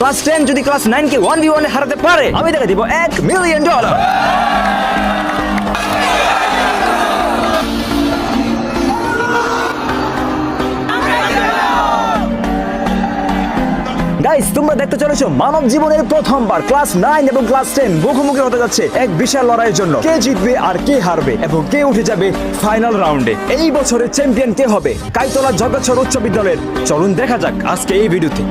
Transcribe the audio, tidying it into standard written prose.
Class 10 যদি class 9 কে 1v1 এ হারাতে পারে আমি তাকে দিব $1 মিলিয়ন। গাইস, তোমরা দেখতে চলেছো মানব জীবনের প্রথমবার ক্লাস 9 এবং ক্লাস 10 মুখোমুখি হতে যাচ্ছে এক বিশাল লড়াইয়ের জন্য। কে জিতবে আর কে হারবে এবং কে উঠে যাবে ফাইনাল রাউন্ডে। এই বছরের চ্যাম্পিয়ন কে হবে কাইতলা জগৎসর উচ্চ বিদ্যালয়ের? চলুন দেখা যাক আজকে এই ভিডিওতে।